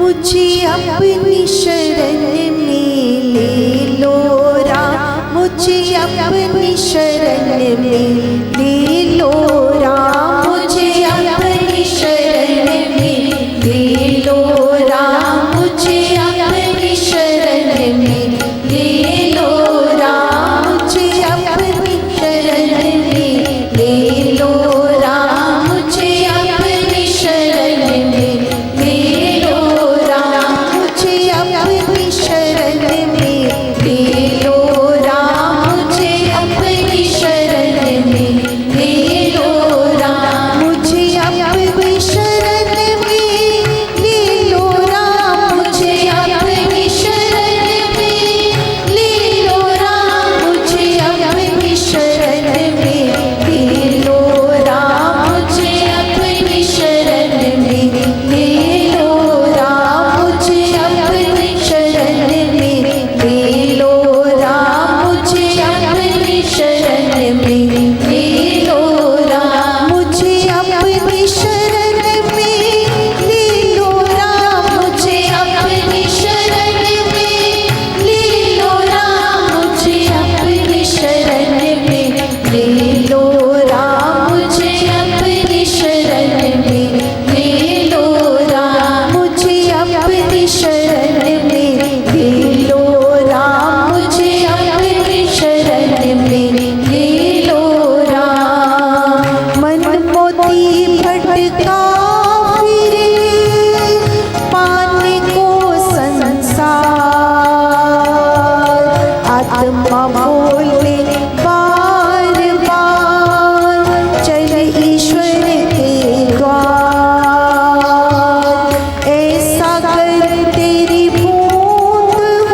मुझे अपनी शरण में ले लो राम, मुझे अपनी शरण में ले लो राम, मुझे अपनी शरण में ले लो राम, मुझे अपनी शरण में ले लो राम, मुझे अपनी शरण में ले लो राम, मुझे अपनी शरण में ले लो राम, मुझे अपनी शरण में ले लो राम, मुझे अपनी शरण में ले लो राम, मुझे अपनी शरण में ले लो राम, मुझे अपनी शरण में ले लो राम, मुझे अपनी शरण में ले लो राम, मुझे अपनी शरण में ले लो राम, मुझे अपनी शरण में ले लो राम, मुझे अपनी शरण में ले लो राम, मुझे अपनी शरण में ले लो राम, मुझे अपनी शरण में ले लो राम, मुझे अपनी शरण में ले लो राम, मुझे अपनी शरण में ले लो राम, मुझे अपनी शरण में ले लो राम, मुझे अपनी शरण में ले लो राम। मन मोती भटका फिरे पाने को संसार, आत्मा बोले बार बार चल ईश्वर के द्वार, ऐसा कर तेरी बूंद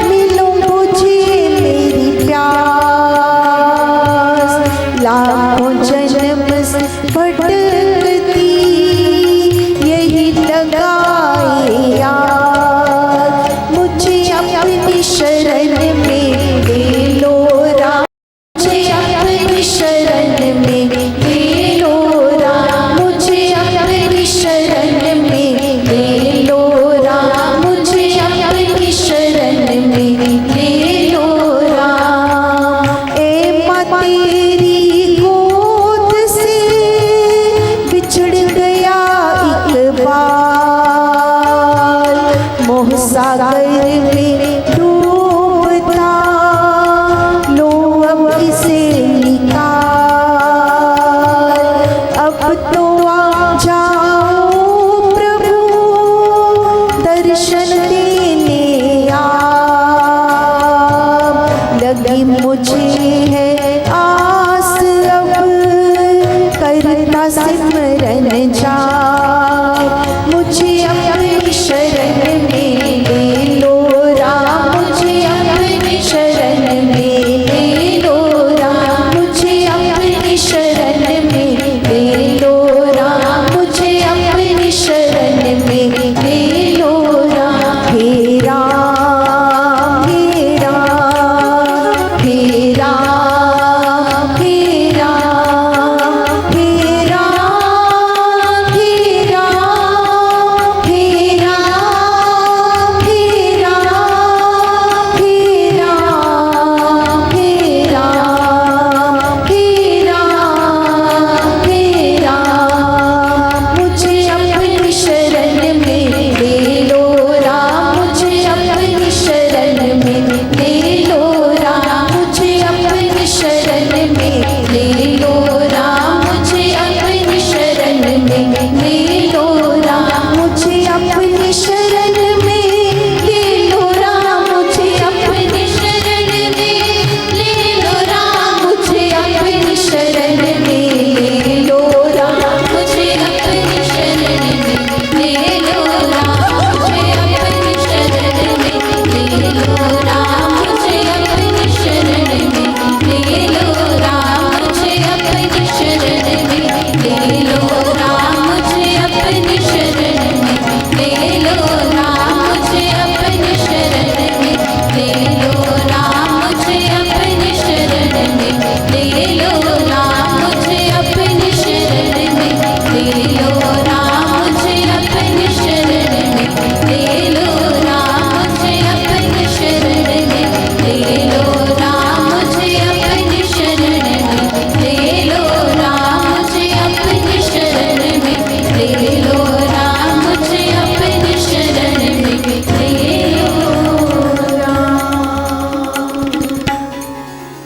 मिलो मुझे मेरी प्यास, लाखों जन्म से भटकती यही लगाए यार, मुझे अपनी शरण में ले लो राम, मुझे अपनी शरण में ले लो राम, मुझे अपनी शरण में ले लो राम, मुझे अपनी शरण में ले लो राम। ए माँ तेरी गोद से बिछड़ गया एक बार, मोह सागर में डूबता लो अब इसे निकाल, अब तो आ जाओ प्रभु दर्शन